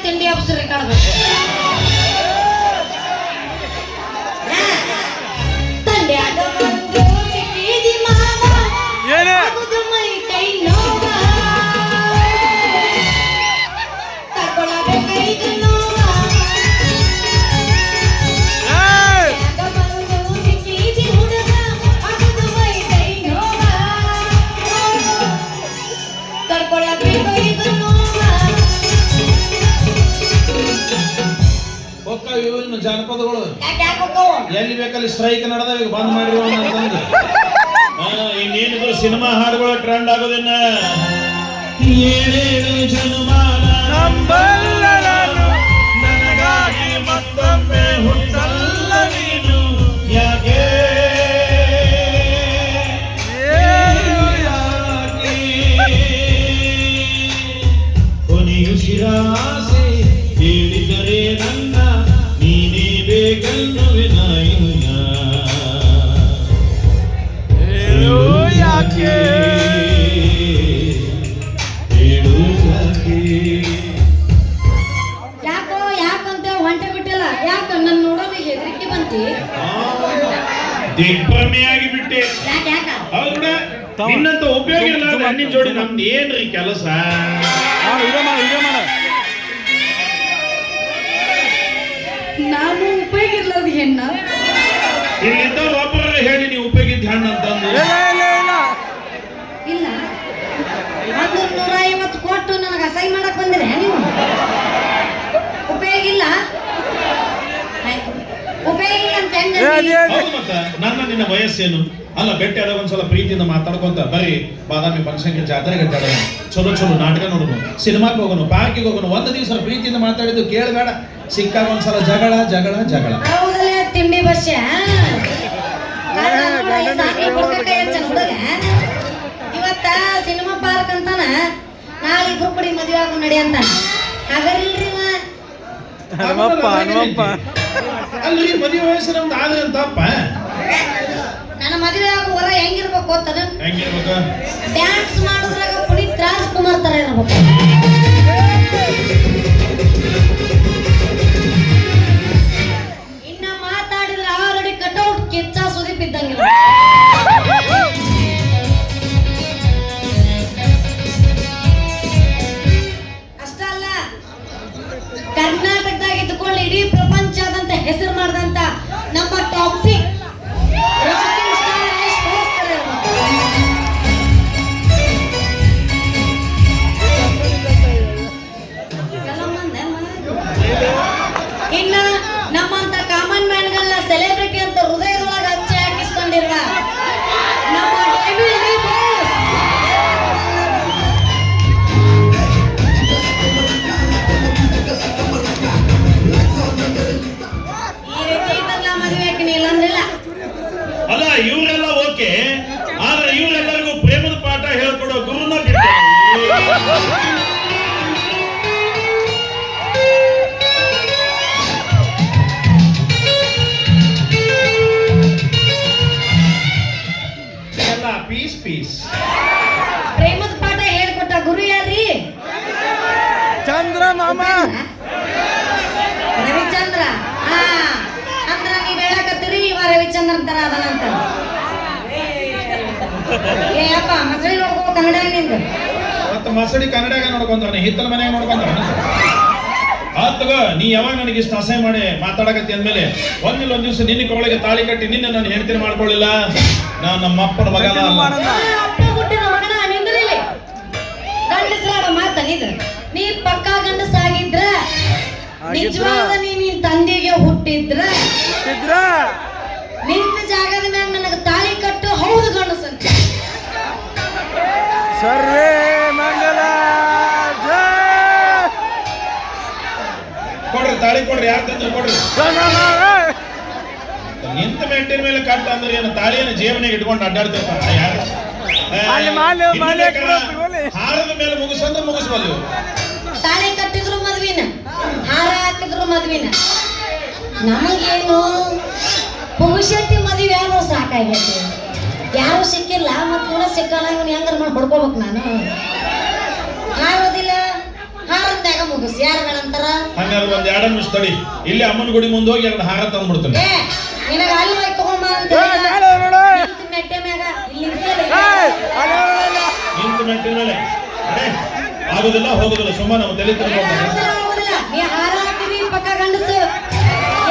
ತಿಂಡಿ ಅಪ್ಸರಿ ಕಾಡ್ಬೇಕು ತಂಡ್ಯಾಗ ಬಂದು ಸಿಕ್ಕಿದಿ ಮಾವ ಆಗುದು ಮೈ ಕೈ ನೋವ ತಗೊಳ್ಳಬೇಕೈದು ನೋವ ತಂಡ್ಯಾಗ ಬಂದು ಸಿಕ್ಕಿದಿ ಹುಡುಗ ಆಗುದು ಮೈ ಕೈ ನೋವ ತಗೊಳ್ಳಬೇಕೈದು ನೋವ ಇನ್ನು ಜಾನಪದಗಳು ಎಲ್ಲಿ ಬೇಕಲ್ಲಿ ಸ್ಟ್ರೈಕ್ ನಡೆದ ಈಗ ಬಂದ್ ಮಾಡಿರೋ ಅಂತಂದು ಇನ್ನೇನಿದ್ರು ಸಿನಿಮಾ ಹಾಡುಗಳು ಟ್ರೆಂಡ್ ಆಗೋದಿನ್ನ ಏನೇನು ಜನುಮಾನ ನನಗಾಗಿ ಮತ್ತೊಮ್ಮೆ ಹುಟ್ಟಲ್ಲ ನೀನು ಯಾಕೆ ಕೊನೆಯುಸಿರಾಸೆ ಹೇಳಿದರೆ ನನ್ನ ನೀನೇ ಬೇಕನ್ನುವೆ ನಾಯಿನ ಹೇಳು ಯಾಕೆ ಹೇಳು ಯಾಕೆ ಯಾಕೋ ಯಾಕಂತ ಹೊಂಟೆ ಬಿಟ್ಟಿಲ್ಲ ಯಾಕ ನನ್ನ ನೋಡೋದು ಹೆದರಿಕೆ ಬಂತಿ ದಿಗ್ಭ್ರಮೆಯಾಗಿ ಬಿಟ್ಟೆ ಯಾಕ ಯಾಕ ಹೌದ ನಿನ್ನಂತ ಉಪಯೋಗ ಇಲ್ಲ ಹೆಣ್ಣಿನ ಜೋಡಿ ನಮ್ದು ಏನ್ರಿ ಕೆಲಸ ನಾನು ಉಪಯೋಗ ಇಲ್ಲದ ಹೆಣ್ಣ ಇಲ್ಲಿದ್ದ ಒಬ್ಬರ ಹೇಳಿ ನೀವು ಉಪಯೋಗಿದ್ದ ಹೆಣ್ಣು ಅಂತಂದು ಇಲ್ಲ 150 ಕೊಟ್ಟು ನನಗೆ ಅಸಹ್ಯ ಮಾಡಕ್ ಬಂದಿರ ನೀವು ಉಪಯೋಗ ಇಲ್ಲ ಆಯ್ತು ಉಪಯೋಗ ಇಲ್ಲ ಅಂತ ಹೌದು ಮತ್ತ ನನ್ನ ನಿನ್ನ ವಯಸ್ಸೇನು ಅಲ್ಲ ಬೆಟ್ಟ ಆದಾಗ ಒಂದ್ಸಲ ಪ್ರೀತಿಯಿಂದ ಮಾತಾಡ್ಕೊಂತ ಬರೀ ಬಾದಾಮಿ ಬನಶಂಕರಿ ಜಾತ್ರೆಗೆ ಅಡ್ಡಾಡೋಣ ಚಲೋ ಚಲೋ ನಾಟಕ ನೋಡೋಣ ಸಿನಿಮಾಕ್ಕೆ ಹೋಗೋಣ ಪಾರ್ಕಿಗೆ ಹೋಗೋಣ ಒಂದು ದಿವಸ ಪ್ರೀತಿಯಿಂದ ಮಾತಾಡಿದ್ದು ಕೇಳಬೇಡ ಸಿಕ್ಕಾಗ ಒಂದ್ಸಲ ಜಗಳ ಜಗಳ ಜಗಳ ಹೌದಲ್ಲ ತಿಂಡಿ ಬಸ್ಸ ಇವತ್ತ ಸಿನಿಮಾ ಪಾರ್ಕ್ ಅಂತಾನ ನಾಳೆ ಇಬ್ರು ಕೂಡಿ ಮದುವೆ ಆಗೋ ನಡಿ ಅಂತ ಹಾಗಲ್ರಿ ಅಲ್ರಿ ಮದುವೆ ವಯಸ್ಸು ನಮ್ದು ಆದ್ರೆ ಅಂತಪ್ಪ ನನ್ನ ಮದುವೆ ಆಗೋ ಹೊರ ಹೆಂಗಿರ್ಬೇಕು ಗೊತ್ತದ ಹೆಂಗಿರ್ಬೇಕು ಡ್ಯಾನ್ಸ್ ಮಾಡೋದ್ರಾಗ ಪುನೀತ್ ರಾಜ್ಕುಮಾರ್ ತರ ಇರ್ಬೇಕು ಇನ್ನ ಮಾತಾಡಿದ್ರೆ ಆಲ್ರೆಡಿ ಕಟೌಟ್ ಕಿಚ್ಚ ಸುದೀಪ್ ಇದ್ದಂಗಿರ್ಬೇಕು ಅಷ್ಟಲ್ಲ ಕರ್ನಾಟಕದಾಗ ಇದ್ದುಕೊಂಡು ಇಡೀ ಪ್ರಪಂಚದಂತ ಹೆಸರು ಮಾಡಿದಂತ ನಮ್ಮ ಟಾಕ್ಸಿಕ್ ರಾಕಿಂಗ್ ಸ್ಟಾರ್ ಇನ್ನ ನಮ್ಮಂತ ಕಾಮನ್ ಮ್ಯಾನ್ಗಳನ್ನ ಸೆಲೆಬ್ರಿಟಿ ಅಂತ ಹೃದಯದೊಳಗೆ ಹಚ್ಚಿ ಹಾಕಿಸ್ಕೊಂಡಿರುವ ನಮ್ಮ ಡೆವಿಲ್ ಡಿ ಬಾಸ್ ಈ ರೀತಿ ಇದ್ದಲ್ಲ ಮದುವೆ ಹಾಕಿನಿಲ್ಲ ಅಂದ್ರಿಲ್ಲ ಅಲ್ಲ ಇವರೆಲ್ಲ ಓಕೆ ಆದ್ರೆ ಇವರೆಲ್ಲರಿಗೂ ಪ್ರೇಮದ ಪಾಠ ಹೇಳ್ಕೊಡೋ ಗುರುನ ಬಿಟ್ಟು ಎಲ್ಲ ಪೀಸ್ ಪೀಸ್ ಪ್ರೇಮದ ಪಾಠ ಹೇಳ್ಕೊಟ್ಟ ಗುರು ಯಾರ್ರಿ ಚಂದ್ರ ಮಾಮ ರವಿಚಂದ್ರ ಹಾ ಅಂದ್ರ ನೀವ್ ಹೇಳಕತ್ತೀರಿ ಇವ ರವಿಚಂದ್ರ ತರ ಅದನಂತ ಏ ಅಪ್ಪ ಮಸಳಿ ನೋಡ್ಕೋ ಕನ್ನಡ ನಿಂದು ಮತ್ತ ಮಸಡಿ ಕನ್ನಡಾಗ ನೋಡ್ಕೊಂತಾನೆ ಹಿತ್ತಲ ಮನ್ಯಾಗ ನೋಡ್ಕೊಂತಾನೆ ಆತಗ ನೀ ಯಾವಾಗ ನನಗೆ ಇಷ್ಟ ಅಸಹ್ಯ ಮಾಡಿ ಮಾತಾಡಕತ್ತಿ ಅಂದ್ಮೇಲೆ ಒಂದ್ ದಿವಸ ನಿನ್ನ ಕೊಳಗೆ ತಾಳಿ ಕಟ್ಟಿ ನಿನ್ನ ನಾನು ಹೆಣ್ತಿನ ಮಾಡ್ಕೊಳ್ಳಿಲ್ಲ ನಾನು ನಮ್ಮ ಅಪ್ಪನ ಮಗ ಅಪ್ಪ ಹುಟ್ಟಿದ ಮಗನ ನಿಂದ್ರಿಲಿ ಗಂಡಸ್ರಾಡ ಮಾತನಿದ್ರ ನೀ ಪಕ್ಕ ಗಂಡಸಾಗಿದ್ರ ನಿಜವಾದ ನಿನ್ ತಂದೆಗೆ ಹುಟ್ಟಿದ್ರ ನಿಂತ ಜಾಗದ ಮ್ಯಾಗ ನನಗೆ ತಾಳಿ ಕಟ್ಟು ಹೌದು ಗಂಡಸಂತ ಸರ್ವೇ ಮಂಗಲ ಕೊಡ್ರಿ ತಾಳಿ ಕೊಡ್ರಿ ಯಾರು ತಂದ್ರು ಕೊಡ್ರಿ ನಿಂತ ಮೆಟ್ಟಿನ ಮೇಲೆ ಕಟ್ಟ ಅಂದ್ರೆ ಏನು ತಾಳಿಯನ್ನು ಜೇವನಿಗೆ ಇಟ್ಕೊಂಡು ಅಡ್ಡಾಡ್ತಿರ್ತಾರ ಯಾರು ಹಾರದ ಮೇಲೆ ಮುಗಿಸಂದ್ರೆ ಮುಗಿಸ್ಬಲ್ಲು ತಾಳಿ ಕಟ್ಟಿದ್ರು ಮದ್ವಿನ ಹಾರ ಹಾಕಿದ್ರು ಮದ್ವಿನ ನಮಗೇನು ಪುರುಷಟ್ಟಿ ಮದುವೆ ಯಾರು ಸಾಕಾಗೈತಿ ಯಾರು ಸಿಕ್ಕಿಲ್ಲ ಮತ್ತು ಕೂಡ ಸಿಕ್ಕಲ್ಲ ಇವನು ಹೆಂಗಾರ ಮಾಡಿ ಹೊಡ್ಕೋಬೇಕು ನಾನು ಹಾರೋದಿಲ್ಲ ಹಾರದ್ನಾಗ ಮುಗಿದ ಮುಗಿಸ್ ಯಾರು ಬೇಡ ಅಂತಾರ? ಹಂಗಾದ್ರೆ ಒಂದ್ 2 ನಿಮಿಷ ತಡಿ, ಇಲ್ಲಿ ಅಮ್ಮನ ಗುಡಿ ಮುಂದೆ ಹೋಗಿ 2 ಹಾರ ತಂದ್ಬಿಡ್ತೇನೆ. ಏ ನಿನಗ ಅಲ್ಲಿ ಹೋಗಿ ತಗೊಂಬ ಅಂತ ನೆಟ್ಟೆ ಮ್ಯಾಗ ಇಲ್ಲಿ ನಿಂತು ಮೆಟ್ಟಿನ ಮೇಲೆ ಆಗುದಿಲ್ಲ ಹೋಗುದಿಲ್ಲ, ಸುಮ್ಮ ನಾವು ತಲೆ ಆಗುದಿಲ್ಲ. ನೀ ಹಾರ ಹಾಕಿವಿ ಪಕ್ಕ ಗಂಡಸು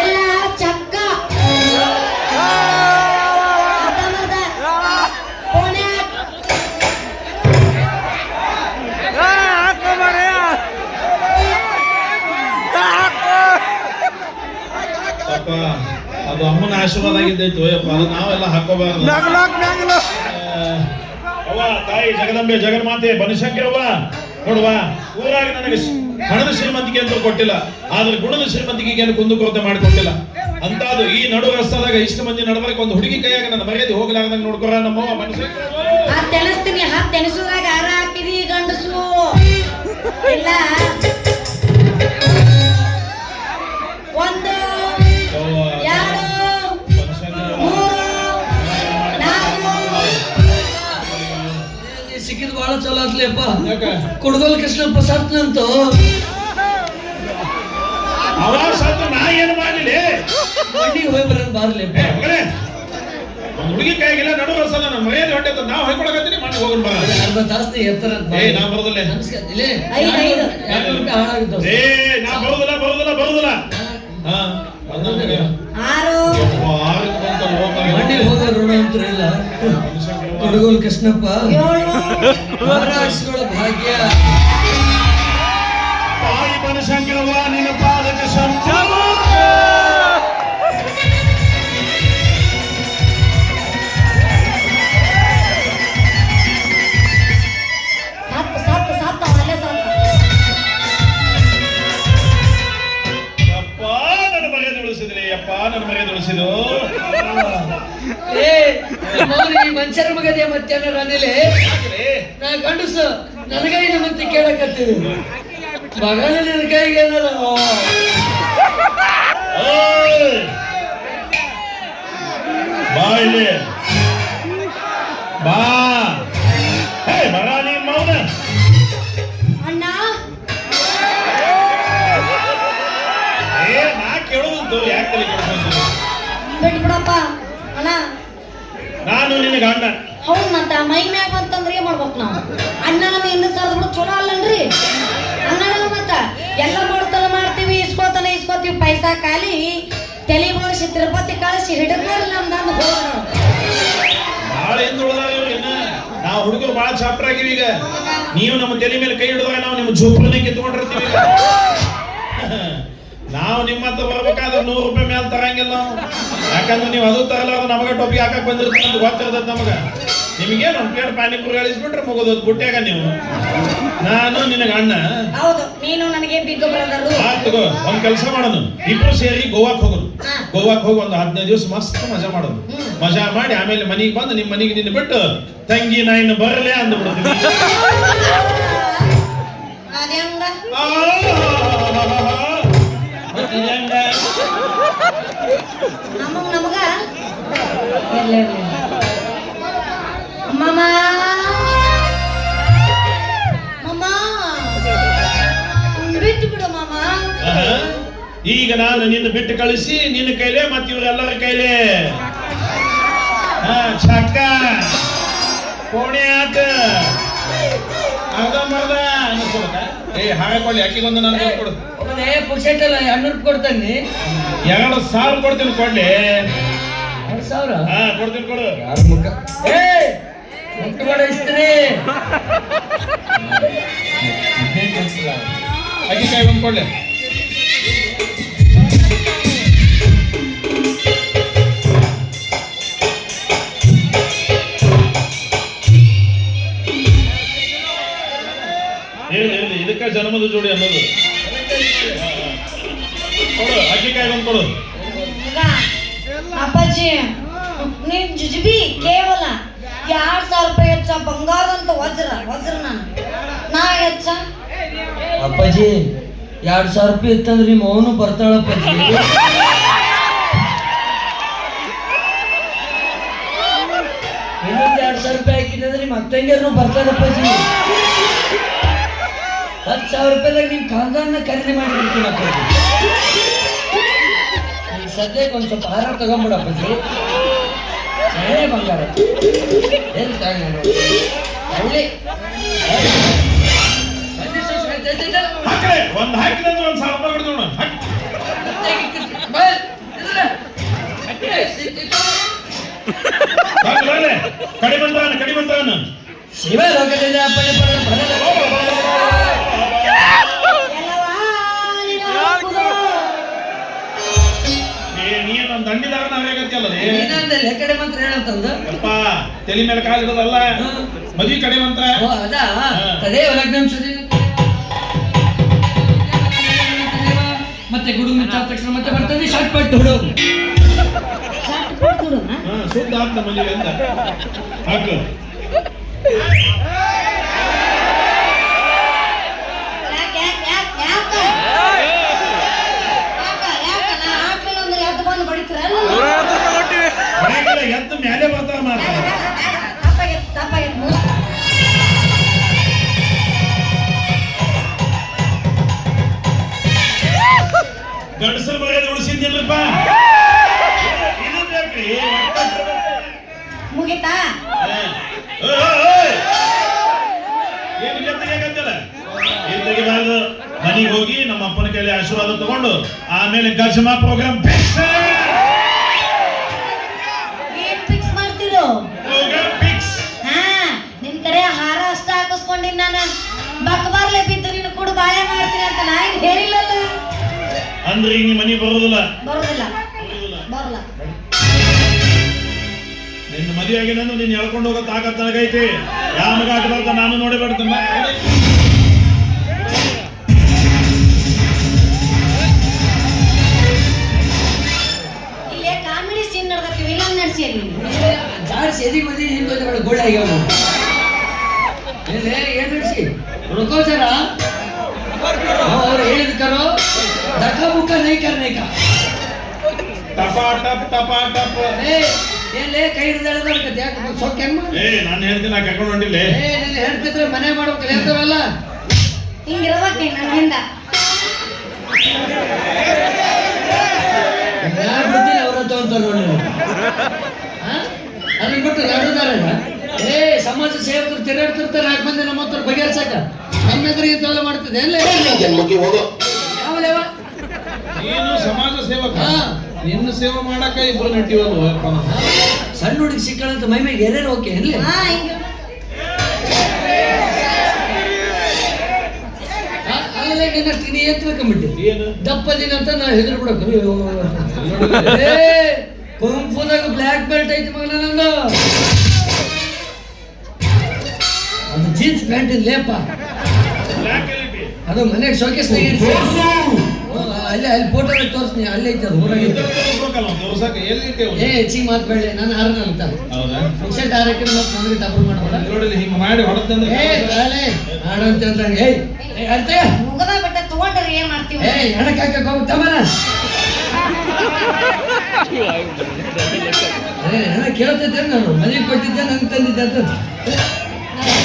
ಎಲ್ಲ ಚಕ್ಕ ಅದು ಅಮ್ಮನ ಆಶೀರ್ವಾದ ಆಗಿದ್ದೈತು ಯಪ್ಪ, ಅದು ನಾವೆಲ್ಲ ಹಾಕೋಬಾರ್ದು. ಅವ್ವ ತಾಯಿ ಜಗದಂಬೆ ಜಗನ್ಮಾತೆ ಬನಶಂಕರವ್ವ ನೋಡುವ, ಊರಾಗ ನನಗೆ ಹಣದ ಶ್ರೀಮಂತಿಕೆ ಅಂತ ಕೊಟ್ಟಿಲ್ಲ, ಆದ್ರೆ ಗುಣದ ಶ್ರೀಮಂತಿಕೆಯನ್ನು ಕುಂದುಕೊರತೆ ಮಾಡಿಕೊಟ್ಟಿಲ್ಲ. ಅಂತಾದು ಈ ನಡು ರಸ್ತಾದಾಗ ಇಷ್ಟು ಮಂದಿ ನಡಬರಕ್ಕೆ ಒಂದು ಹುಡುಗಿ ಕೈಯಾಗ ನನ್ನ ಮರ್ಯಾದೆ ಹೋಗಲಾರ್ದಂಗೆ ನೋಡ್ಕೊರ ನಮ್ಮವ್ವ ಬನಶಂಕರವ್ವ. ತೆನಸ್ತೀನಿ ತೆನಸುದಾಗ ಹಾರ ಹಾಕಿದಿ ಗಂಡಸು ಇಲ್ಲ. ಒಂದು ಸಿಕ್ಕಿದ್ ಬಹಳ ಚಲೋ ಆತ್ಲಿಯಪ್ಪ. ಕುಡ್ಗೋಲ್ ಕೃಷ್ಣಪ್ಪ ಸತ್ನಂತು ಅವ ಸತ್ತು ನಾ ಏನು ಮಾಡಲಿ, ಮಂಡಿಗೆ ಹೋಗಿ ಬರೋದು ಬಾರ್ಲಿಯಪ್ಪ. ಒಂದು ಹುಡುಗಿ ಕೈಗಿಲ್ಲ ನಡು ರಸ್ತಾದ ನನ್ನ ಮರ್ಯಾದೆ ಹೊಟ್ಟೆ ನಾವು ಹೊಯ್ಕೊಳಕತ್ತೀನಿ ಮಾಡಿ ಹೋಗೋಣ ಬರ. ಅರ್ಧ ತಾಸು ಎತ್ತರ ನಾ ಬರೋದಿಲ್ಲ, ನಮಸ್ಕಾರ. ಇಲ್ಲೇ 200 ರೂಪಾಯಿ ಹಾಳಾಗಿದ್ದವು. ನಾ ಬರುದಿಲ್ಲ. ಮಂಡಿಗೆ ಹೋಗೋ ಋಣ ಅಂತೂ ಇಲ್ಲ. ಕುಡುಗೋಲ್ ಕೃಷ್ಣಪ್ಪ ಮಹಾರಾಷ್ಟ್ರಗಳ ಭಾಗ್ಯ. ತಾಯಿ ಬನಶಂಕರವ್ವ ನಿನ್ನ ಪಾದಕ್ಕೆ ನನ್ನ ಮರ್ಯಾದೆ ಉಳಿಸಿದು. ಮನುಷ್ಯರ ಮಗದೇ ಮಧ್ಯಾಹ್ನ ರಾಣಿಲೆ ನಾ ಗಂಡಸು ನನಗೈನ ಮತ್ತೆ ಕೇಳಕತ್ತೀವಿ ಮಗನ ನಿನ್ನ ಕೈಗೆ ಏನಾರ ಬಾ ಇಲ್ಲಿ ಬಾ. ಬರ ನೀನ್ ಮೌನ ಅಣ್ಣ. ನಾ ಕೇಳೋದು ಯಾಕೆ ಬಿಟ್ಬಿಡಪ್ಪ ಅಣ್ಣ. ನಾನು ನಿನಗ ಅಣ್ಣ. ಹೌದ್ ಮತ್ತ ಮೈ ಮ್ಯಾಗ ಬಂತಂದ್ರೆ ಏನ್ ಮಾಡ್ಬೇಕು ನಾವು? ಅಣ್ಣ ಹಿಂದೆ ಸರ್ದ್ ಚಲೋ ಅಲ್ಲನ್ರಿ ಅಣ್ಣ. ನಾವು ಮತ್ತ ಎಲ್ಲ ಮಾಡ್ತಾನ ಮಾಡ್ತೀವಿ, ಇಸ್ಕೋತೀವಿ ಪೈಸಾ ಖಾಲಿ ತಲೆ ಬೋಳಿಸಿ ತಿರುಪತಿ ಕಳಿಸಿ ಹಿಡಿದ್ಮೇಲೆ ನಮ್ದಂದು ಹೋಗ. ಬಾಳ ನಾವು ಹುಡುಗರು ಬಾಳ ಚಾಪ್ಟರ್ ಆಗಿವಿ. ಈಗ ನೀವು ನಮ್ಮ ತಲೆ ಮೇಲೆ ಕೈ ಹಿಡಿದಾಗ ನಾವು ನಿಮ್ಮ ಜೋಪನೆ ಕಿತ್ಕೊಂಡಿರ್ತೀವಿ. ನಾವು ನಿಮ್ಮ ಹತ್ರ ಬರ್ಬೇಕಾದ್ರೆ 100 ರೂಪಾಯಿ ಮೇಲೆ ತರಂಗಿಲ್ಲ ನಾವು, ಯಾಕಂದ್ರೆ ನೀವು ಅದು ತರಲಾರ ನಮಗೆ ಟೋಪಿ ಹಾಕಕ್ ಬಂದಿರ್ತೀವಿ ಅಂತ ಗೊತ್ತಿರ್ತದ ನಮಗ. ನಿಮಗೇನು ಒಂದು ಪ್ಲೇಟ್ ಪಾನಿಪುರಿ ಹೇಳಿಸ್ಬಿಟ್ರೆ ಮುಗೋದು ಬುಟ್ಟ್ಯಾಗ ನೀವು. ನಾನು ನಿನಗ ಅಣ್ಣ. ಹೌದು, ನೀನು ನನಗೆ ಬಿಗ್ ಬ್ರದರ್. ತಗೋ, ಒಂದ್ ಕೆಲಸ ಮಾಡೋಣ, ಇಬ್ರು ಸೇರಿ ಗೋವಾಕ್ ಹೋಗೋಣ. ಗೋವಾಕ್ ಹೋಗಿ ಒಂದು 15 ದಿವಸ ಮಸ್ತ್ ಮಜಾ ಮಾಡೋದು. ಮಜಾ ಮಾಡಿ ಆಮೇಲೆ ಮನೆಗೆ ಬಂದು ನಿಮ್ಮ ಮನೆಗೆ ನಿನ್ನ ಬಿಟ್ಟು ತಂಗಿ ನಾ ಇನ್ನು ಬರಲೇ ಅಂದ್ಬಿಡ್ತೀನಿ. ನಮಗ ಮಾಮ ಬಿಟ್ಟು ಬಿಡು ಮಾಮ. ಈಗ ನಾನು ನಿನ್ನ ಬಿಟ್ಟು ಕಳಿಸಿ ನಿನ್ನ ಕೈಲೇ ಮತ್ತೆ ಇವರೆಲ್ಲರ ಕೈಲೇ ಚಕ್ಕ ಕೋಣೆ ಆಟ ಅರ್ಧ ಮರ್ದ ಅನಿಸ್ಕೊಳಕ. ಹಾಕೊಳ್ಳಿ ಅಕ್ಕಿಗೊಂದು ನಾನು ಕೊಡು. ಪುಕ್ಷೆಟ್ಟಲ್ಲ 200 ಕೊಡ್ತಾನೆ. 2,000 ಕೊಡ್ತೀನಿ ಕೊಡ್ಲಿ. 2,000 ಕೊಡ್ತೀನಿ ಕೊಡು. ಯಾರ ಮುಖ ಮುಟ್ಟು ಬಡಿಸ್ತೀನಿ. ಅಕ್ಕಿ ಕಾಯಿ ಬಂದು ಕೊಡ್ಲಿ. ಇರ್ಲಿ ಇದಕ್ಕ ಜನ್ಮದ ಜೋಡಿ ಅನ್ನೋದು. ಕೊಡು ಅಕ್ಕಿ ಕಾಯಿ ಬಂದು ಕೊಡು. ಅಪ್ಪಾಜಿ ನೀನ್ ಜುಜುಬಿ ಕೇವಲ 2,000 ರೂಪಾಯಿ ಹೆಚ್ಚ ಬಂಗಾರದಂತ ವಜ್ರ ನಾ ಹೆಚ್ಚ. ಅಪ್ಪಾಜಿ 2,000 ರೂಪಾಯಿ ಇತ್ತಂದ್ರೆ ನಿಮ್ಮ ಅವನು ಬರ್ತಾಳಪ್ಪಾಜಿ. ಇನ್ನೊಂದು 2,000 ರೂಪಾಯಿ ಹಾಕಿದ್ರೆ ನಿಮ್ಮ ಅತ್ತಂಗಿಯರು ಬರ್ತಾರಪ್ಪಾಜಿ. 10,000 ರೂಪಾಯಿದಾಗ ನಿಮ್ ಖಾನ್ದಾನ ಖರೀದಿ ಮಾಡಿಬಿಡ್ತೀನಿ ಅಪ್ಪಾಜಿ. ಈಗ ಸದ್ಯಕ್ಕೆ ಒಂದ್ ಸ್ವಲ್ಪ ಹಾರ ತಗೊಂಡ್ಬಿಡು ಅಪ್ಪಾಜಿ. ಏನೇ ಬಂಗಾರ ಎಲ್ಲಿ ತಗೊಂಡು ಹಳ್ಳಿ ಒಂದ್ ಹಾಕಿದ್ರೆ ಒಂದ್ 1,000 ರೂಪಾಯಿ ಕೊಡ್ತೀವಿ ನೋಡು. ಕಡಿಮಂತಾನ ಶಿವ ಲೋಕದಿಂದ ಅಪ್ಪಣೆ ನೀನು ದಂಡಿದಾಗ ನಾವೇಗತ್ತಲ್ಲ ಕಡೆ ಮಂತ್ರ ಹೇಳಂತಂದು ಅಪ್ಪ ತಲೆ ಮೇಲೆ ಕಾಲಿಡೋದಲ್ಲ ಮದ್ವಿ ಕಡೆ ಮಂತ್ರ. ಅದಾ ತದೇ ಲಗ್ನ ಮತ್ತೆ ಗುಡು ಮಿತ್ತ ತಕ್ಷಣ ಮತ್ತೆ ಬರ್ತದೆ ಶಾರ್ಟ್ ಪಟ್ಟು ಹುಡು ಶುದ್ಧ ಆಗ್ತ ಮದುವೆ ಅಂತ ಹಾಕು. ಎದ್ದು ಮೇಲೆ ಬರ್ತಾವ ಗಂಡಸರ ಮರ್ಯಾದೆ ಉಳಿಸಿದ್ದಿಲ್ರಪ್ಪ. ಇದು ಬೇಕ್ರಿ ಮುಗಿತಾ ಏನು ಜೊತೆಗಾಗತ್ತಲ್ಲ ಇದು ತೆಗಿಬಾರ್ದು. ಮನೆಗೆ ಹೋಗಿ ನಮ್ಮ ಅಪ್ಪನ ಕೈಲಿ ಆಶೀರ್ವಾದ ತಗೊಂಡು ಆಮೇಲೆ ಗಜಮಾ ಪ್ರೋಗ್ರಾಮ್ ಫಿಕ್ಸ್ ಮಾಡ್ತಿರೋ ಪ್ರೋಗ್ರಾಮ್ ಫಿಕ್ಸ್. ನಿನ್ ಕಡೆ ಹಾರ ಅಷ್ಟ ಹಾಕಿಸ್ಕೊಂಡಿನ್ ನಾನು ಬಕ್ಬಾರ್ಲೆ ಬಿದ್ದು ನೀನು ಕೂಡ ಬಾಳೆ ಮಾಡ್ತೀನಿ ಅಂತ ನಾ ಈಗ ಹೇಳಿಲ್ಲಲ್ಲ. ಅಂದ್ರೆ ಈಗ ನೀ ಮನೆಗೆ ಬರೋದಿಲ್ಲ ಬರೋದಿಲ್ಲ ಬರಲ್ಲ. ನಿನ್ನ ಮದುವೆ ಆಗಿ ನಾನು ನೀನು ಹೇಳ್ಕೊಂಡು ಹೋಗೋ ತಾಕತ್ ನನಗೈತಿ. ಯಾವ ಮಗ ಆಟ ಬರ್ತಾ ನಾನು ನೋಡಿ ಬಿಡ್ತೇನೆ. ಇಲ್ಲೇ ಕಾಮಿಡಿ ಸೀನ್ ನಡೆದಕ್ಕೆ ವಿಲನ್ ನಡೆಸಿ ಜಾಡ್ಸಿ ಎದಿ ಮದಿ ಹಿಂದೆ ಗೋಳ ಆಗ್ಯಾವ. ಏನ್ ನಡೆಸಿ ರುಕೋಚಾರ ಅವ್ರು ಹೇಳಿದ್ಕರೋ ದಕ ಮುಖ ನೈಕರ್ ನೈಕ ಟಪಾ ಟಪ್ ಟಪಾ ಟಪ್. ಏನ್ಲೇ ಕೈ ಹಿಡಿದಾಡ್ಕತ್ತೆ ಯಾಕೆ ಸೊಕ್ಕ ನಾನು ಹೇಳ್ತೀನಿ ನಾ ಕರ್ಕೊಂಡು ಹೊಂಟಿಲ್ಲ. ನೀನು ಹೇಳ್ತಿದ್ರೆ ಮನೆ ಮಾಡ್ಬೇಕಲ್ಲ ಹೇಳ್ತಾವಲ್ಲ ಹಿಂಗಿರ್ಬೇಕೆ ನನ್ನಿಂದ. ಯಾರು ಬಿಡ್ತೀನಿ ಅವ್ರ ತಗೊಂತಾರ ನೋಡಿ. ಅದನ್ನ ಬಿಟ್ಟು ನಡುದಾರ ಸಮಾಜ ಸೇವಕರು ತಿರುಗಾಡ್ತಿರ್ತಾರೆ. 4 ಮಂದಿ ನಮ್ಮ ಹತ್ರ ಬಗೆಹರ್ಸಕ ನಮ್ಮ ಎದುರಿಗೆ ತೊಳೆ ಮಾಡ್ತಿದ್ದೆ ಯಾವಲೇವ ನೀನು ಸಮಾಜ ಸೇವಕ. ನಿನ್ನ ಸೇವೆ ಮಾಡಕ ಇಬ್ರು ನಟಿವಲ್ವ. ಸಣ್ಣ ಹುಡುಗಿ ಸಿಕ್ಕಳಂತ ಮೈ ಮೇಲೆ ಏನೇನು ಓಕೆ ಎಲ್ಲಿ ಅಲ್ಲೇ ನಿನ್ನಷ್ಟು ನೀ ಎತ್ತು ಬೇಕಂಬಿಟ್ಟು ದಪ್ಪ ದಿನ ಅಂತ ನಾ ಹೆದರು ಬಿಡೋದು. ಕುಂಫುದಾಗ ಬ್ಲ್ಯಾಕ್ ಬೆಲ್ಟ್ ಐತಿ ಮಗನ ನಂದು. ಅದು ಜೀನ್ಸ್ ಪ್ಯಾಂಟ್ ಲೇಪ ಅದು ಮನೆಗೆ ಶೋಕೇಸ್ ಅಲ್ಲಿ ಫೋಟೋ ತೋರಿಸ್ತೀನಿ. ಅಲ್ಲಿ ಐತೆ ಅದು ಊರಾಗ ಹೆಚ್ಚಿಗೆ ಮಾತ್ಬೇಡಿ ನಾನು ಹಾರನ ಅಂತ ಮುಗಿಸೆಟ್ ಹಾರಕ್ಕೆ ಮತ್ತೆ ನನಗೆ ತಪ್ಪು ಮಾಡಬೇಡ. ಹಿಂಗೆ ಮಾಡಿ ಹೊಡೆದಂದ್ರೆ ಹಾಡಂತ ಅಂದಂಗೆ ಅರ್ಥ ಮುಗದ ಬಟ್ಟೆ ತಗೊಂಡ್ರೆ ಏನ್ ಮಾಡ್ತೀವಿ? ಹೆಣಕ್ಕೆ ಹಾಕಕ್ಕೆ ಹೋಗ್ತಮ್ಮನ ಹೆಣ ಕೇಳ್ತಿದ್ದೆ ನಾನು ಮನೆಗೆ ಕೊಟ್ಟಿದ್ದೆ ನಂಗೆ ತಂದಿದ್ದೆ ಅಂತ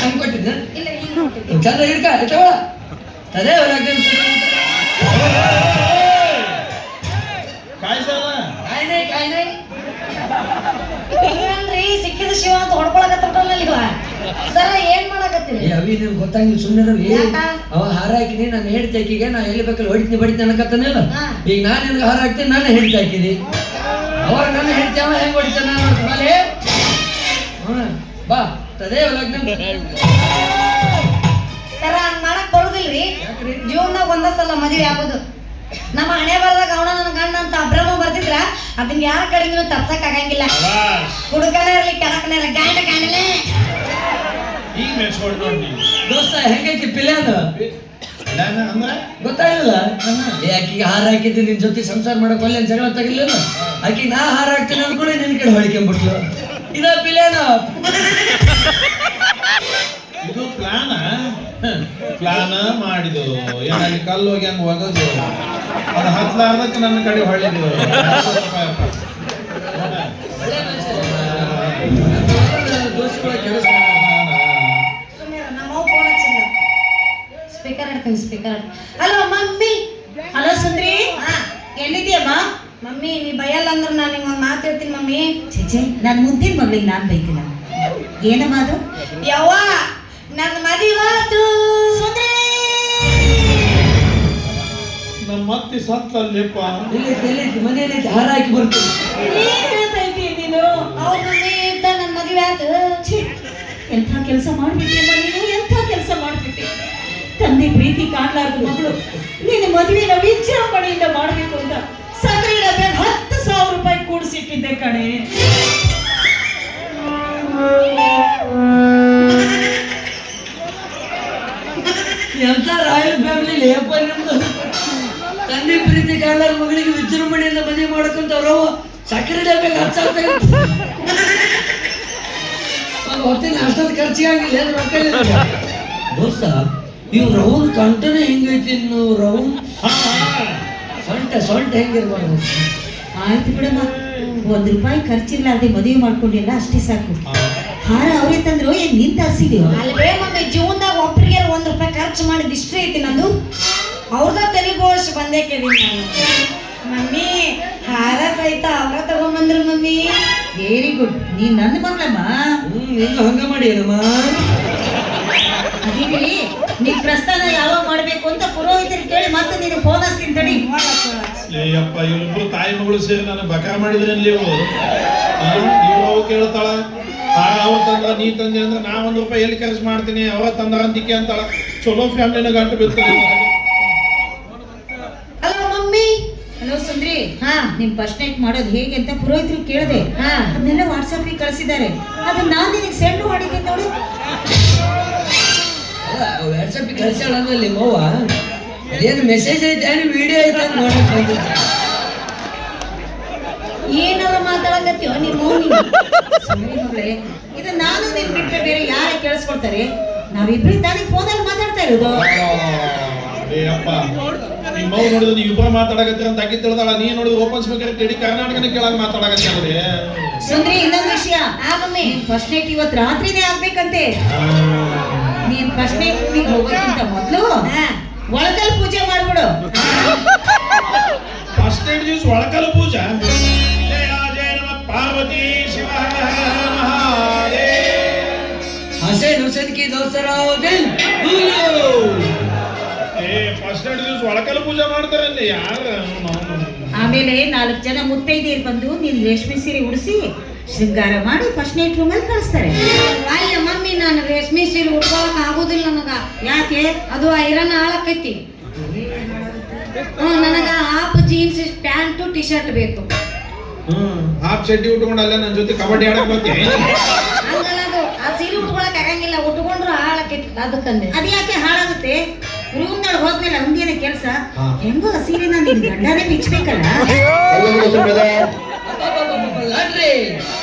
ನಂಗೆ ಕೊಟ್ಟಿದ್ದೆ. ಇಲ್ಲ ಹಿಂಗ್ ಚಂದ ಹಿಡ್ಕ ತಗೊಳ ಅದೇ ಸಿಕ್ಕಿದ ಶಿವ ಅಂತ ಹೊಡ್ಕೊಳಕತ್ತಲ್ಲ ಸರ ಏನ್ ಮಾಡಕತ್ತೀರಿ? ಅವಿ ನಿನ್ ಗೊತ್ತಾಗಿಲ್ಲ ಸುಮ್ಮನೆ ರವಿ. ಯಾಕ? ಅವ ಹಾರ ಹಾಕಿನಿ ನಾನು ಹೇಳ್ತಾ ಆಕಿಗೆ ನಾ ಎಲ್ಲಿ ಬೇಕಲ್ಲಿ ಹೊಡಿತೀನಿ ಬಡಿತೀನಿ ಅನ್ನಕತ್ತಾನಿಲ್ಲ. ಈಗ ನಾನು ನಿನ್ಗೆ ಹಾರ ಹಾಕ್ತೀನಿ ನಾನು ಹೇಳ್ತಾ ಹಾಕಿದಿ ಅವಾಗ ನನ್ನ ಹೇಳ್ತೇವ ಹೆಂಗ್ ಹೊಡಿತಾನ ನೋಡ್ತೀವಲ್ಲಿ. ಬಾ ತದೇ ಲಗ್ನ ಸರ ಹಂಗ್ ಮಾಡಕ್ ಬರುದಿಲ್ರಿ. ಜೀವನದಾಗ ಒಂದ ಸಲ ಮದುವೆ ಆಗೋದು. ನಮ್ಮ ಹಣೆ ಬರದಾಗ ಅವನ ನನ್ನ ಗಂಡ ಅಂತ ಅಭ್ರಮ ಬರ್ತಿದ್ರ ಅದನ್ನ ಯಾರ ಕಡೆಗೂ ತಪ್ಸಕ್ ಆಗಂಗಿಲ್ಲ. ಹುಡುಗನೇ ಇರ್ಲಿ ಕೆಳಕನೇ ಇರಲಿ ಗಂಡ ಗಂಡಲೇ. ಈಗ ಮೆಚ್ಕೊಂಡು ನೋಡಿ ದೋಸ್ತ ಹೆಂಗೈತಿ ಪಿಲ್ಯಾನ ಅಂದ್ರೆ ಗೊತ್ತಾಗಿಲ್ಲ. ಆಕಿಗೆ ಹಾರ ಹಾಕಿದ್ದು ನಿನ್ ಜೊತೆ ಸಂಸಾರ ಮಾಡಕ್ ಒಳ್ಳೆ ಜಗಳ ತಗಿಲ್ಲ. ಆಕಿಗೆ ನಾ ಹಾರ ಹಾಕ್ತೀನಿ ಅಂದ್ಕೊಳ್ಳಿ ನಿನ್ ಕಡೆ ಹೊಡಿಕೊಂಡ್ಬಿಟ್ಲು. ಇದ ಪಿಲ್ಯಾನ ಇದು ಪ್ಲಾನ ಮಾಡಿದು ಏನಾಗಿ ಕಲ್ಲು ಹೋಗಿ ಹಂಗ ಒಗದು ಅದು ಹತ್ಲಾರ್ದಕ್ಕೆ ನನ್ನ ಕಡೆ ಹೊಳ್ಳಿದ್ರು. ನಮ್ಮ ಫೋನ್ ಹಚ್ಚಿಲ್ಲ ಸ್ಪೀಕರ್ ಹಾಕ್ತೀನಿ ಸ್ಪೀಕರ್. Hello mummy. ಹಲೋ ಸುಂದ್ರಿ, ಎಲ್ಲಿದ್ಯಮ್ಮ? ಮಮ್ಮಿ ನೀ ಬಯಲ್ಲ ಅಂದ್ರೆ ನಾನು ನಿಂಗೆ ಒಂದು ಮಾತು ಹೇಳ್ತೀನಿ ಮಮ್ಮಿ. ಚೇಚೆ, ನನ್ನ ಮುದ್ದಿನ ಮಗಳಿಗೆ ನಾನು ಬೈತಿಲ್ಲ. ಏನಮ್ಮ ಅದು? ಯವ್ವ ನನ್ನ ಮದುವಾತು. ಸುಂದ್ರಿ, ನಮ್ಮ ಮತ್ತೆ ಸತ್ತಲ್ಲೇಪ್ಪ. ಇಲ್ಲಿ ಮನೆಯಲ್ಲಿ ಹಾರ ಹಾಕಿ ಬರ್ತೀನಿ. ಏನ್ ಹೇಳ್ತಾ ಇದ್ದೀಯ ನೀನು? ಹೌದು ಮಮ್ಮಿ ಅಂತ ನನ್ನ ಮದುವೆ ಆತು. ಛೀ, ಎಂಥ ಕೆಲಸ ಮಾಡ್ಬಿಟ್ಟಿಯಮ್ಮ ನೀನು, ಎಂಥ ಕೆಲಸ ಮಾಡ್ಬಿಟ್ಟೆ. ತಂದೆ ಪ್ರೀತಿ ಕಾಣ್ಲಾರ್ದು ಮಗಳು ನಿನ್ನ ಮದುವೆನ ವಿಜೃಂಭಣೆಯಿಂದ ಮಾಡ್ಬೇಕು ಅಂತ ಸಕ್ಕರೆ ಡಬ್ಬೆ 10,000 ರೂಪಾಯಿ ಕೂಡಿಸಿಟ್ಟಿದ್ದೆ ಕಣೆ. ಎಂತ ರಾಯಲ್ ಫ್ಯಾಮಿಲಿ ಲೇಪ ನಿಮ್ದು. ತಂದೆ ಪ್ರೀತಿ ಕಾಣಲಾರ ಮಗಳಿಗೆ ವಿಜೃಂಭಣೆಯಿಂದ ಮದುವೆ ಮಾಡಕ್ಕಂತ ಅವ್ರವ ಸಕ್ಕರೆ ಡಬ್ಬಿಗೆ 10,000 ಹೊತ್ತಿನ ಅಷ್ಟೊಂದು ಖರ್ಚಿಗೆ ಆಗಿಲ್ಲ ರೊಕ್ಕ ಇಲ್ಲ. ದೋಸ್ತ ಇವ್ ರೌಂಡ್ ಕಂಠನೇ ಹೆಂಗೈತಿ, ಇನ್ನು ರೌಂಡ್ ಸೊಂಟ ಹೆಂಗಿರ್ಬಾರ್ದು. ಆಯ್ತು ಬಿಡಮ್ಮ, ₹1 ಖರ್ಚಿರ್ಲಾರ್ದೆ ಮದುವೆ ಮಾಡ್ಕೊಂಡಿಲ್ಲ, ಅಷ್ಟೇ ಸಾಕು. ಹಾರ ಅವರೇ ತಂದ್ರು, ಏನ್ ನಿನ್ ತರ್ಸಿದೀವ? ಅಲ್ವೇ ಮಮ್ಮಿ, ಜೀವನದಾಗ ಒಬ್ಬರಿಗೆ ₹1 ಖರ್ಚು ಮಾಡಿದ ಇಷ್ಟೇ ಐತಿ ನಂದು. ಅವ್ರದ ತಲೆ ಬೋಳ್ಸಿ ಬಂದೇ ಕೇಳಿ ನಾನು. ಮಮ್ಮಿ ಹಾರ ಸಹಿತ ಅವ್ರ ತಗೊಂಬಂದ್ರು ಮಮ್ಮಿ. ವೆರಿ ಗುಡ್, ನೀನ್ ನನ್ನ ಮಗಳಮ್ಮ. ನೀನು ಹಂಗ ಮಾಡಿ ಏನಮ್ಮ. ಅದಿರ್ಲಿ, ನೀನ್ ಪ್ರಸ್ಥಾನ ಯಾವಾಗ ಮಾಡ್ಬೇಕು ಅಂತ ಪುರೋಹಿತರಿಗೆ ಕೇಳಿ ಮತ್ತೆ ನೀನು ಫೋನ್ ಹಚ್ತೀನಿ ತಡಿ. ಅಪ್ಪ ಇವರಿಬ್ರು ತಾಯಿ ಮಗಳು ಸೇರಿ ನಾನು ಬಕಾರ ಮಾಡಿದ್ರಲ್ಲಿ ಇವ್ರು ಅವು ಕೇಳ್ತಾಳ. ಅವ ತಂದ್ರ ನೀ ತಂದೆ ಅಂದ್ರೆ ನಾ ₹1 ಎಲ್ಲಿ ಖರ್ಚು ಮಾಡ್ತೀನಿ, ಅವ ತಂದ್ರ ಅಂತಿಕೆ ಅಂತಾಳ. ಚಲೋ ಫ್ಯಾಮಿಲಿನ ಗಂಟು ಬಿಡ್ತಾರೆ. Hello mummy. ಹಲೋ ಸುಂದ್ರಿ, ಹಾ ನಿಮ್ ಫಸ್ಟ್ ನೈಟ್ ಮಾಡೋದು ಹೇಗೆ ಅಂತ ಪುರೋಹಿತರು ಕೇಳಿದೆ. ಹಾ ಅದನ್ನೆಲ್ಲ ವಾಟ್ಸಪ್ ಕಳಿಸಿದ್ದಾರೆ. ಅದನ್ನ ನಾನು ನಿನಗೆ ಸೆಂಡ್ ಮಾಡಿದ್ದೀನಿ ನೋಡು. ವಾಟ್ಸಪ್ ಕಳ್ಸಾಳ ಅಂದ್ರೆ ಮವ್ವ ಅದೇನು ಮೆಸೇಜ್ ಐತೆ ಏನು ವಿಡಿಯೋ ಐತೆ ಅಂತ ನೋಡಕ್ ಏನಾರ ಮಾತಾಡಕತ್ತೀವ ನಿಮ್ಮ ಮೌನಿ. ಸಾರಿ ಮಗಳೇ, ಇದು ನಾನು ನಿನ್ ಬಿಟ್ರೆ ಬೇರೆ ಯಾರೇ ಕೇಳಿಸ್ಕೊಳ್ತಾರೆ? ನಾವಿಬ್ರು ತಾನೇ ಫೋನಲ್ಲಿ ಮಾತಾಡ್ತಾ ಇರೋದು. ಅಪ್ಪ ನಿಮ್ಮ ಮಗು ನೋಡಿದ್ರೆ ನೀವು ಇಬ್ಬರು ಮಾತಾಡಕತ್ತೀರ ಅಂತ ಅಕ್ಕಿ ತಿಳಿದಾಳ. ನೀ ನೋಡಿದ್ರೆ ಓಪನ್ ಸ್ಪೀಕರ್ ಇಡೀ ಕರ್ನಾಟಕನ ಕೇಳಾಗ ಮಾತಾಡಕತ್ತೀರಿ. ಸುಂದ್ರಿ, ಇನ್ನೊಂದು ವಿಷಯ, ಮಮ್ಮಿ ಫಸ್ಟ್ ನೈಟ್ ಇವತ್ತು ರಾತ್ರಿನೇ ಆಗ್ಬೇಕಂತೆ. ನೀನ್ ಫಸ್ಟ್ ನೈಟ್ ಮೂವಿಗೆ ಹೋಗೋಕ್ಕಿಂತ ಮೊದಲು ಒಳಕಲ್ ಪೂಜೆ ಮಾಡ್ಬಿಡು. ಫಸ್ಟ್ ನೈಟ್ ದಿವಸ ಒಳಕಲ ಪೂಜಾ. ಪಾರ್ವತಿ ಶಿವ ಹಸೇನ್ ಹುಸೇನ್ ಕಿ ದೋಸರಾವುದಿಲ್. ಫಸ್ಟ್ ನೈಟ್ ದಿವಸ ಒಳಕಲ ಪೂಜೆ ಮಾಡ್ತಾರಲ್ಲಿ ಯಾರು? ಆಮೇಲೆ 4 ಜನ ಮುತ್ತೈದೆಯರು ಬಂದು ನೀನ್ ರೇಷ್ಮೆ ಸೀರೆ ಉಡಿಸಿ ಶೃಂಗಾರ ಮಾಡಿ ಫಸ್ಟ್ ನೈಟ್ ರೂಮಲ್ಲಿ ಕಳಿಸ್ತಾರೆ. ಅಲ್ಲ ಮಮ್ಮಿ, ನಾನು ರೇಷ್ಮೆ ಸೀರೆ ಉಟ್ಕೊಳಕ್ ಆಗುದಿಲ್ಲ ನನಗ. ಯಾಕೆ? ಅದು ಐರನ್ ಹಾಳಾಕೈತಿ. ನನಗ half jeans pant T shirt ಬೇಕು. ಹಾಫ್ ಚಡ್ಡಿ ಉಟ್ಕೊಂಡು ಅಲ್ಲ ನನ್ನ ಜೊತೆ ಕಬಡ್ಡಿ ಆಡಕ್ ಬರ್ತೀನಿ. ಹಂಗಲ್ಲ, ಅದು ಆ ಸೀರೆ ಉಟ್ಕೊಳಕ್ ಆಗಂಗಿಲ್ಲ, ಉಟ್ಕೊಂಡ್ರು ಹಾಳಾಕೈತಿ. ಅದಕ್ಕಂದೆ. ಅದ್ ಯಾಕೆ ಹಾಳಾಗುತ್ತೆ? ರೂಮ್ ನೊಳಗೆ ಹೋದ್ಮೇಲೆ ಹಂಗೇನೆ ಕೆಲಸ. ಹಾ. ಹೆಂಗೋ ಆ ಸೀರೆನ ನಿನ್ ಗಂಡನೇ ಮಿಚ್ಬೇಕಲ್ಲ. ಲಾಟ್ರಿ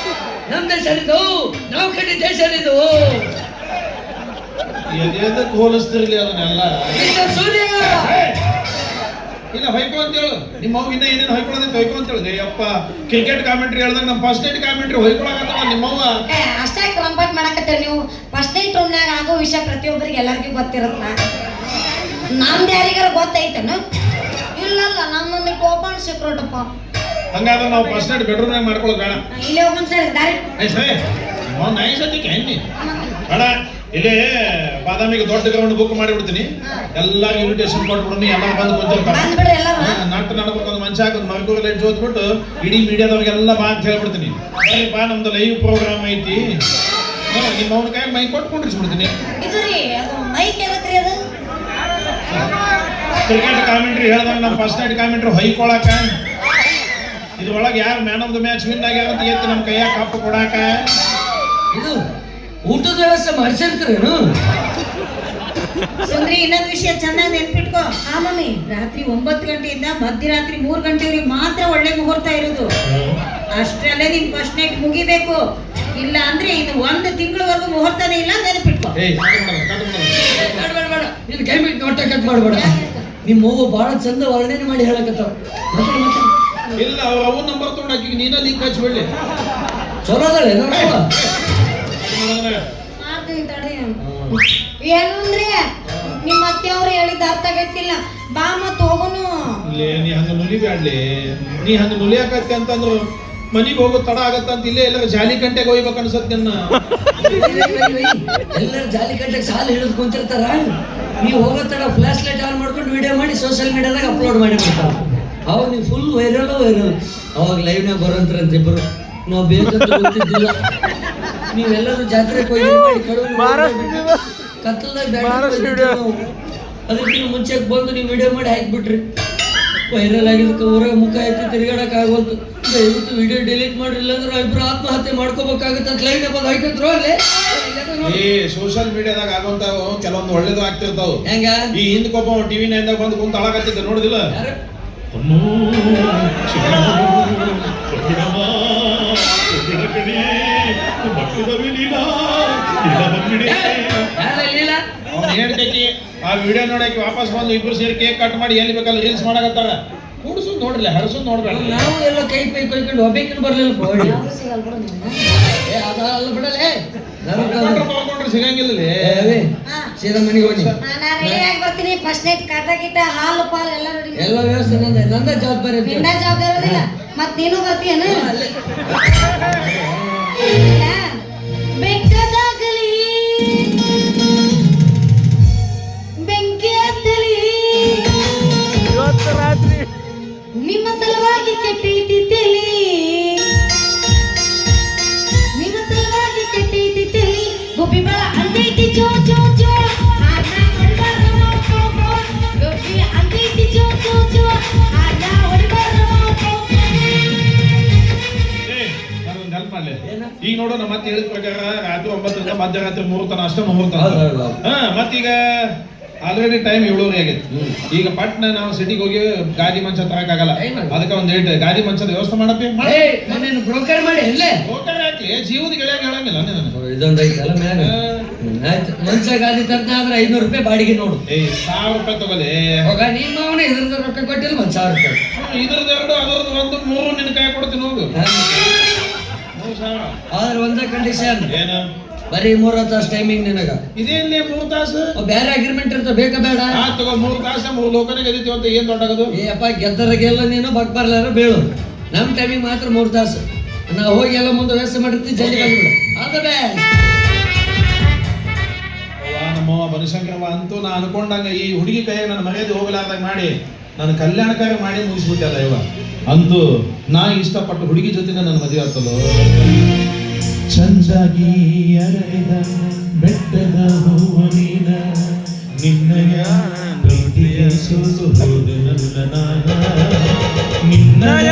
ನಮ್ ದೇಶ ನಾವು ಕಟ್ಟಿ ದೇಶ ಎದಕ್ಕೆ ಹೋಲಿಸ್ತಿರ್ಲಿ ಅದನ್ನೆಲ್ಲ. ಸೂರ್ಯ ಇಲ್ಲ ಹೊಯ್ಕೋ ಅಂತೇಳು. ನಿಮ್ಮ ಮಗು ಇನ್ನ ಏನೇನು ಹೊಯ್ಕೊಳ್ಳೋದಂತ ಹೊಯ್ಕೋ ಅಂತೇಳಿದೆ. ಅಪ್ಪ ಕ್ರಿಕೆಟ್ ಕಾಮೆಂಟ್ರಿ ಹೇಳ್ದಂಗ ನಮ್ಮ ಫಸ್ಟ್ ನೈಟ್ ಕಾಮೆಂಟ್ರಿ ಹೊಯ್ಕೊಳಕತ್ತವ ನಿಮ್ಮವ್ವ. ಅಷ್ಟೇ ಕಂಪೇರ್ ಮಾಡಕತ್ತೀರಿ ನೀವು. ಫಸ್ಟ್ ನೈಟ್ ರೂಮ್ನಾಗ ಆಗೋ ವಿಷಯ ಪ್ರತಿಯೊಬ್ಬರಿಗೆ ಎಲ್ಲರಿಗೂ ಗೊತ್ತಿರತ್ತ. ನಮ್ದು ಯಾರಿಗಾರ ಗೊತ್ತೈತೇನ? ಇಲ್ಲಲ್ಲ, ನಮ್ಮೊಂದು ಓಪನ್ ಸೀಕ್ರೆಟ್ ಅಪ್ಪ. ಹಂಗಾದ್ರೆ ನಾವು ಫಸ್ಟ್ ನೈಟ್ ಬೆಡ್ರೂಮ್ನಾಗ ಮಾಡ್ಕೊಳ್ಳೋದು ಬೇಡ. ಇಲ್ಲೇ ಹೋಗೋಣ ಸರ್, ಡೈರೆಕ್ಟ್. ನೈಸ್ ಸದ್ಯಕ್ಕೆ ಎಣ್ಣಿ ಬೇಡ. ಇಲ್ಲೇ ಬಾದಾಮಿಗೆ ದೊಡ್ಡ ಗ್ರೌಂಡ್ ಬುಕ್ ಮಾಡಿಬಿಡ್ತೀನಿ. ಎಲ್ಲಾರು ಇನ್ವಿಟೇಷನ್ ಕೊಟ್ಬಿಡ್ತೀನಿ. ಎಲ್ಲರೂ ಬಂದು ಕೂತಿರ್ತಾರೆ. ಬಂದ್ಬಿಡ್ರಿ ಎಲ್ಲರೂ. ನಾಟ ನಡ್ಬೇಕು, ಒಂದು ಮಂಚ ಹಾಕೋದು ಮರ್ಕೂರು ಲೈಟ್ ಜೋತ್ಬಿಟ್ಟು ಇಡೀ ಮೀಡಿಯಾದವ್ರಿಗೆಲ್ಲ ಬಾ ಅಂತ ಹೇಳ್ಬಿಡ್ತೀನಿ. ಬಾ ನಮ್ದು ಲೈವ್ ಪ್ರೋಗ್ರಾಮ್ ಐತಿ, ನಿಮ್ಮ ಅವ್ನ ಕೈ ಮೈ ಕೊಟ್ಕೊಂಡಿರ್ಸ್ಬಿಡ್ತೀನಿ. ಇದು ರೀ, ಅದು ಮೈಕ್ ಎದಕ್ರಿ ಅದು? ಕ್ರಿಕೆಟ್ ಕಾಮೆಂಟ್ರಿ ಹೇಳ್ದಂಗ ನಮ್ಮ ಫಸ್ಟ್ ನೈಟ್ ಕಾಮೆಂಟ್ರಿ ಹೊಯ್ಕೊಳಕ. ಇದ್ರೊಳಗೆ ಯಾರು man of the match win ಆಗ್ಯಾರ ಅಂತ ಎತ್ತಿ ನಮ್ಮ ಕೈಯಾಗ ಕಪ್ಪು ಕೊಡಾಕ. ಇದು ಊಟದ ವ್ಯವಸ್ಥೆ ಮಾಡಿಸಿರ್ತೀರೇನು? ಸುಂದ್ರಿ, ಇನ್ನೊಂದು ವಿಷಯ ಚೆನ್ನಾಗಿ ನೆನ್ಪಿಟ್ಕೋ. ಆ ಮಮ್ಮಿ, ರಾತ್ರಿ 9 ಗಂಟೆಯಿಂದ ಮಧ್ಯರಾತ್ರಿ 3 ಗಂಟೆವರೆಗೆ ಮಾತ್ರ ಒಳ್ಳೆ ಮುಹೂರ್ತ ಇರೋದು. ಅಷ್ಟರಲ್ಲೇ ನಿನ್ ಫಸ್ಟ್ ನೈಟ್ ಮುಗಿಬೇಕು. ಇಲ್ಲ ಅಂದ್ರೆ ಇದು 1 ತಿಂಗಳವರೆಗೂ ಮುಹೂರ್ತನೇ ಇಲ್ಲ, ನೆನಪಿಟ್ಕೋ. ಬೇಡ ಇಲ್ಲಿ ಕೈ ಬಿಟ್ಟು ನೋಟ ಕಟ್ ಮಾಡ್ಬೇಡ. ನಿಮ್ಮ ಅವ್ವ ಬಹಳ ಚಂದ ವರ್ಣನೆ ಮಾಡಿ ಹೇಳಕತ್ತಾವ. ಇಲ್ಲ, ಅವ್ರ ಅವ್ನ ನಂಬರ್ ತಗೊಂಡು ಹಾಕಿ ನೀನ ಲೀಕ್ ಹಚ್ಬಿಡ್ಲಿ. ಚಲೋ ಅದಳೆ ನೋಡುವ. ಮಾಡ್ತೀನಿ ತಡಿ. ಏನು ಅಂದ್ರೆ ನಿಮ್ಮ ಅತ್ತೆ ಅವ್ರು ಹೇಳಿ ಹೇಳಿದ ಅರ್ಥ ಆಗೈತಿಲ್ಲ. ಬಾ ಮತ್ ಹೋಗುನು. ಇಲ್ಲೇ ನೀ ಹಂಗ ನುಲಿಬ್ಯಾಡ್ಲಿ. ನೀ ಹಂಗ ನುಲಿಯಾಕತ್ತಿ ಅಂತಂದ್ರು ಮನಿಗೆ ಹೋಗೋ ತಡ ಆಗತ್ತಂತ ಇಲ್ಲೇ ಎಲ್ಲರ ಜಾಲಿ ಗಂಟೆಗೆ ಹೋಗ್ಬೇಕು ಅನ್ಸತ್ ನನ್ನ. ಎಲ್ಲರೂ ಜಾಲಿ ಗಂಟೆಗೆ ಸಾಲ ಹಿಡಿದು ಕುಂತಿರ್ತಾರ. ನೀವು ಹೋಗೋ ತಡ ಫ್ಲಾಶ್ ಲೈಟ್ ಆನ್ ಮಾಡ್ಕೊಂಡು ವಿಡಿಯೋ ಮಾಡಿ ಸೋಷಿಯಲ್ ಮೀಡಿಯಾದಾಗ ಅಪ್ಲೋಡ್ ಮಾಡಿ ಬಿಡ್ತಾರ. ಅವಾಗ ನೀವು ಫುಲ್ ವೈರಲ್. ಅವಾಗ ಲೈವ್ನಾಗ ಬರೋಂತಾರಂತ ಇಬ್ಬರು. ನಾವು ಬೇಕಂತ ಗೊತ್ತಿದ್ದಿಲ್ಲ. ನೀವೆಲ್ಲರೂ ಜಾತ್ರೆಗೆ ಹೋಗಿ ಮಾಡಿ ಕತ್ತಲ್ದಾಗ ಅದಕ್ಕಿಂತ ಮುಂಚೆ ಬಂದು ನೀವು ವಿಡಿಯೋ ಮಾಡಿ ಹಾಕಿಬಿಟ್ರಿ. ವೈರಲ್ ಆಗಿದ್ದಕ್ಕೆ ಊರಾಗ ಮುಖ ಎತ್ತಿ ತಿರುಗಾಡಕ್ ಆಗೋಲ್ತು. ದಯವಿಟ್ಟು ವಿಡಿಯೋ ಡಿಲೀಟ್ ಮಾಡಿಲ್ಲ ಅಂದ್ರೆ ಇಬ್ರು ಆತ್ಮಹತ್ಯೆ ಮಾಡ್ಕೋಬೇಕಾಗತ್ತೆ ಅಂತ ಲೈನ್ ಬಂದು ಹಾಕಿದ್ರು ಅಲ್ಲೇ. ಈ ಸೋಷಿಯಲ್ ಮೀಡಿಯಾದಾಗ ಆಗುವಂತಾವ ಕೆಲವೊಂದು ಒಳ್ಳೇದು ಆಗ್ತಿರ್ತಾವ. ಹೆಂಗ ಈ ಹಿಂದಕ್ಕೊಬ್ಬ ಟಿವಿ ನೈನ್ದಾಗ ಬಂದು ಕುಂತ ಅಳಕತ್ತಿದ್ದ ನೋಡಿದಿಲ್ಲ? ಆ ವಿಡಿಯೋ ನೋಡಕ್ಕೆ ವಾಪಸ್ ಬಂದು ಇಬ್ರು ಸೇರಿ ಕೇಕ್ ಕಟ್ ಮಾಡಿ ಎಲ್ಲಿ ಬೇಕಲ್ಲ ರೀಲ್ಸ್ ಮಾಡಕತ್ತಾರ. ಕೂಡ್ಸೋದು ನೋಡ್ರಿ, ಹರಸೋದು ನೋಡ್ಬೇಡ. ನಾವು ಎಲ್ಲ ಕೈ ಕೊಯ್ಕೊಂಡು ಹೋಗ್ಬೇಕನ್ನು ಬರ್ಲಿಲ್ಲ. ಅದಲ್ಲ ಬಿಡಲೇ ಸಿಗಂಗಿಲ್ಲ. ಸೀದಾ ಮನೆಗೆ ಹೋಗಿ ರೆಡಿ ಆಗಿ ಬರ್ತೀನಿ. ಫಸ್ಟ್ ನೈಟ್ ಕಾಟ ಗಿಟ ಹಾಲು ಪಾಲು ಎಲ್ಲ ರೆಡಿ. ಎಲ್ಲ ವ್ಯವಸ್ಥೆ ನಂದ ಜವಾಬ್ದಾರಿ. ನಿನ್ನ ಜವಾಬ್ದಾರಿ ಇರೋದಿಲ್ಲ. ಮತ್ ನೀನು ಬರ್ತೀಯನ? ಬೆಕ್ಕದಾಗಲಿ ಬೆಂಕಿ ಹತ್ತಲಿ ಇವತ್ತು ರಾತ್ರಿ ನಿಮ್ಮ ಸಲುವಾಗಿ ಕೆಟ್ಟೈತಿ ತಲಿ. ನಿಮ್ಮ ಸಲುವಾಗಿ ಕೆಟ್ಟೈತಿ ತಲಿ. ಗುಬ್ಬಿ ಬಳ ಅಂತೈತಿ ಜೋ ಜೋ ಜೋ. ಗುಬ್ಬಿ ಅಂತೈತಿ ಜೋ ಜೋ ಜೋ. ಈಗ ನೋಡು ನಮ್ಮ ಮತ್ತೆ ಹೇಳಿದ ಪ್ರಕಾರ ರಾತ್ರಿ 9ರಿಂದ ಮಧ್ಯರಾತ್ರಿ 3 ತನ ಅಷ್ಟೇ ಮುಹೂರ್ತ. ಮತ್ತೀಗ ಆಲ್ರೆಡಿ ಟೈಮ್ 7:30 ಆಗೈತಿ. ಈಗ ಪಟ್ನ ನಾವು ಸಿಟಿಗೆ ಹೋಗಿ ಗಾದಿ ಮಂಚ ತರಕಾಗಲ್ಲ. ಅದಕ್ಕೆ ಒಂದ್ ಗಾದಿ ಮಂಚದ ವ್ಯವಸ್ಥೆ ಮಾಡಪ್ಪಿ. ಬ್ರೋಕರ್ ಮಾಡಿ ಅಲ್ಲೇ ಬ್ರೋಕರ್ ಹಾಕಿ ಜೀವದ ಗೆಳೆಯಾಗ ಹೇಳಂಗಿಲ್ಲ ಇದೊಂದು ಐತಲ್ಲ ಮ್ಯಾಗ. ಆಯ್ತು, ಮಂಚ ಗಾದಿ ತರ್ತ ಆದ್ರೆ 500 ರೂಪಾಯಿ ಬಾಡಿಗೆ ನೋಡು. 1000 ರೂಪಾಯಿ ತಗೊಲೆ. ಹೋಗ ನಿಮ್ಮ ಅವನ ಇದ್ರದ ರೊಕ್ಕ ಕೊಟ್ಟಿಲ್ಲ. 1000 ರೂಪಾಯಿ ಇದ್ರದ್ದು 2 ಅದರದ್ದು 1 3 ನಿನ್ನ ಕೈ ಕೊಡ್ತೀನಿ ಹೋಗು. ಆದ್ರೆ ಒಂದೇ ಕಂಡೀಷನ್ ಏನು? ಬರೀ 3 ತಾಸು ಟೈಮಿಂಗ್ ನಿನಗ. ಇದೇನೇ 3 ತಾಸು? ಬೇರೆ ಅಗ್ರಿಮೆಂಟ್ ಇರ್ತ ಬೇಕಾ ಬೇಡ? ತಗೋ 3 ತಾಸು 3 ಲೋಕನಿಗೆ ಗೆದ್ದಿತೀವಿ ಅಂತ ಏನ್ ದೊಡ್ಡದು? ಏಪ್ಪ ಗೆದ್ದರಗೆಲ್ಲ ನೀನು ಬಗ್ಬರ್ಲಾರ ಬೀಳು. ನಮ್ ಟೈಮಿಂಗ್ ಮಾತ್ರ 3 ತಾಸು. ನಾವು ಹೋಗಿ ಎಲ್ಲ ಮುಂದೆ ವ್ಯವಸ್ಥೆ ಮಾಡಿರ್ತೀವಿ. ಜಲ್ದಿ ಬಂದ್ಬಿಡು. ಆದ ನಮ್ಮವ್ವ ಬನಶಂಕರವ್ವ ಅಂತೂ ನಾ ಅನ್ಕೊಂಡಂಗ ಈ ಹುಡುಗಿ ಕೈಯಾಗ ನನ್ನ ಮರ್ಯಾದೆ ಹೋಗಲಾರ್ದಾಗ ಮಾಡಿ ನಾನು ಕಲ್ಯಾಣಕಾರ ಮಾಡಿ ಮುಗಿಸ್ಬಿಟ್ಟಲ್ಲ ಇವ. ಅಂತೂ ನಾ ಇಷ್ಟಪಟ್ಟು ಹುಡುಗಿ ಜೊತೆ ನನ್ನ ಮದುವೆ ಆಗ್ತಲೋ. ಚಂದಾಗಿ ಅರಳಿದ ಬೆಟ್ಟದ ಹೂವ ನೀನ, ನಿನ್ನಯ ಪ್ರೀತಿಯ ಸೋತು ಹೋದ ನನ್ನ ನಾನ, ನಿನ್ನಯ